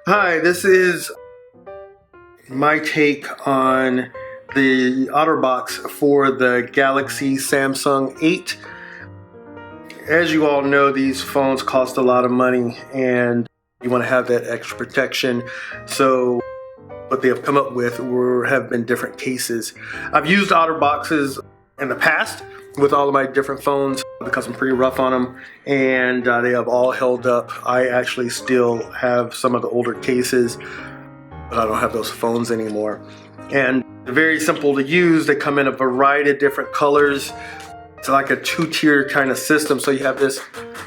Hi, this is my take on the OtterBox for the Galaxy Samsung 8. As you all know, these phones cost a lot of money and you want to have that extra protection. So what they have come up with have been different cases. I've used OtterBoxes in the past with all of my different phones because I'm pretty rough on them, and they have all held up. I actually still have some of the older cases, but I don't have those phones anymore. And they're very simple to use. They come in a variety of different colors. It's like a two-tier kind of system. So you have this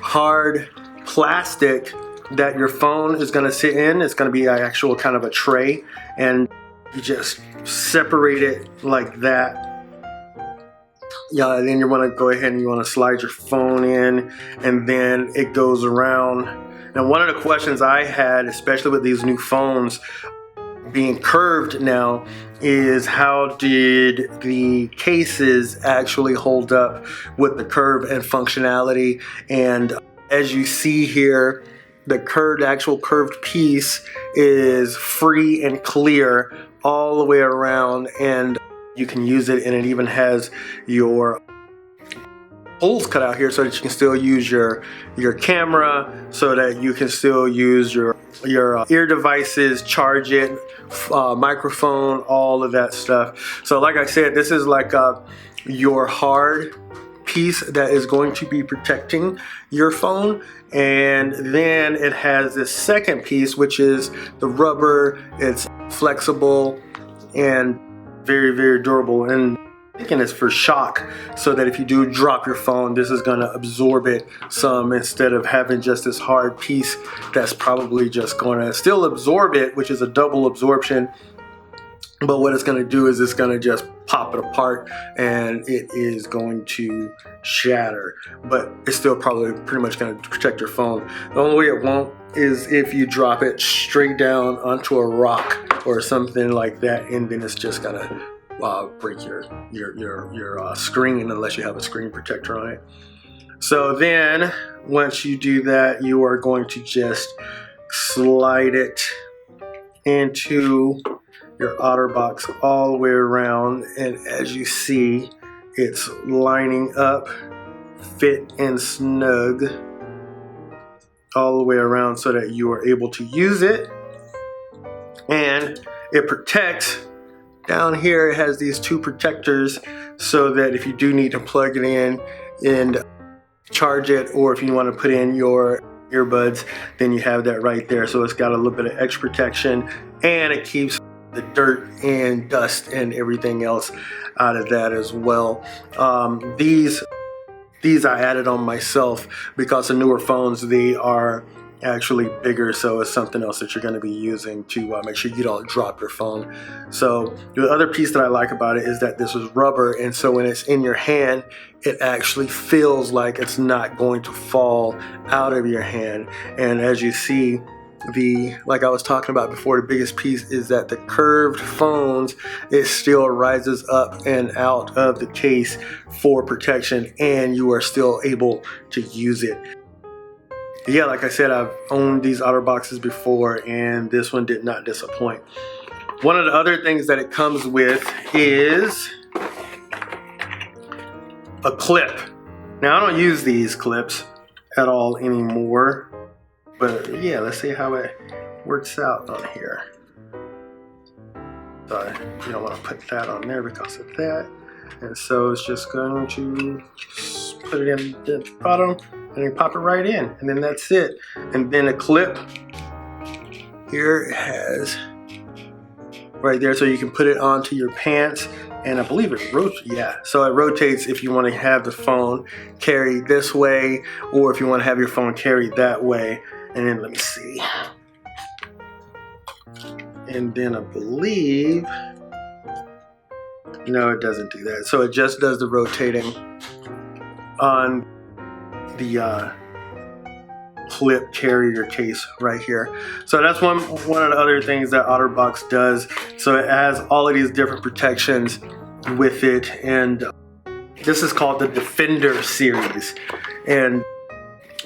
hard plastic that your phone is going to sit in. It's going to be an actual kind of a tray, and you just separate it like that. Yeah, and then you want to go ahead and you want to slide your phone in, and then it goes around. And one of the questions I had, especially with these new phones being curved now, is how did the cases actually hold up with the curve and functionality? And as you see here, the actual curved piece is free and clear all the way around, and you can use it, and it even has your holes cut out here so that you can still use your camera, so that you can still use your ear devices, charge it, microphone, all of that stuff. So like I said, this is like your hard piece that is going to be protecting your phone, and then it has this second piece, which is the rubber. It's flexible and very, very durable, and thinking it's for shock, so that if you do drop your phone, this is going to absorb it some, instead of having just this hard piece that's probably just going to still absorb it, which is a double absorption. But what it's going to do is it's going to just pop it apart, and it is going to shatter. But it's still probably pretty much going to protect your phone. The only way it won't is if you drop it straight down onto a rock or something like that, and then it's just going to break your screen, unless you have a screen protector on it. So then once you do that, you are going to just slide it into your OtterBox all the way around, and as you see, it's lining up fit and snug all the way around so that you are able to use it. And it protects down here. It has these two protectors so that if you do need to plug it in and charge it, or if you want to put in your earbuds, then you have that right there. So it's got a little bit of extra protection, and it keeps the dirt and dust and everything else out of that as well. These I added on myself because the newer phones, they are actually bigger, so it's something else that you're going to be using to make sure you don't drop your phone. So the other piece that I like about it is that this is rubber, and so when it's in your hand, it actually feels like it's not going to fall out of your hand. And as you see, like I was talking about before, the biggest piece is that the curved phones, it still rises up and out of the case for protection, and you are still able to use it. Yeah, like I said, I've owned these OtterBoxes before, and this one did not disappoint. One of the other things that it comes with is a clip. Now, I don't use these clips at all anymore, but yeah, let's see how it works out on here. So you don't want to put that on there because of that. And so it's just going to put it in the bottom, and you pop it right in, and then that's it. And then a clip here it has right there, so you can put it onto your pants, and I believe it rotates. Yeah, so it rotates if you want to have the phone carried this way, or if you want to have your phone carried that way. And then let me see. And then I believe, no, it doesn't do that. So it just does the rotating on the clip carrier case right here. So that's one of the other things that OtterBox does. So it has all of these different protections with it, and this is called the Defender Series. And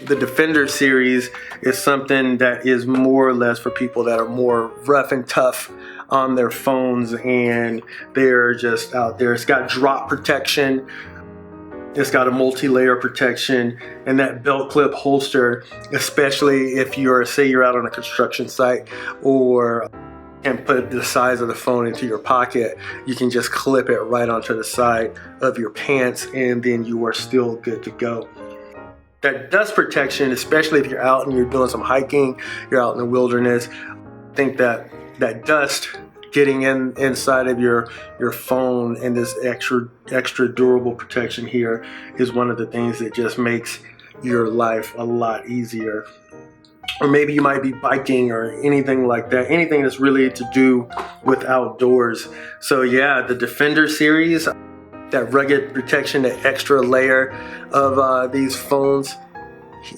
The Defender series is something that is more or less for people that are more rough and tough on their phones, and they're just out there. It's got drop protection, it's got a multi-layer protection, and that belt clip holster, especially if say you're out on a construction site or can't put the size of the phone into your pocket, you can just clip it right onto the side of your pants, and then you are still good to go. That dust protection, especially if you're out and you're doing some hiking, you're out in the wilderness, I think that dust getting inside of your phone and this extra durable protection here is one of the things that just makes your life a lot easier. Or maybe you might be biking or anything like that, anything that's really to do with outdoors. So yeah, the Defender series, that rugged protection, the extra layer of these phones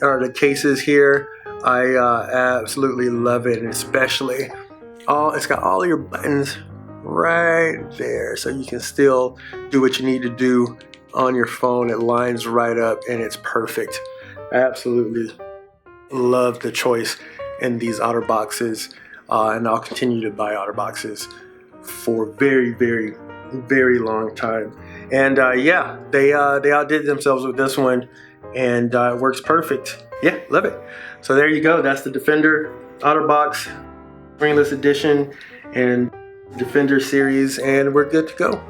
or the cases here, I absolutely love it. And especially it's got all your buttons right there, so you can still do what you need to do on your phone. It lines right up and it's perfect. I absolutely love the choice in these OtterBoxes, and I'll continue to buy OtterBoxes for very, very, very long time. And yeah, they outdid themselves with this one, and it works perfect. Yeah, love it. So there you go. That's the Defender OtterBox Screenless Edition and Defender series, and we're good to go.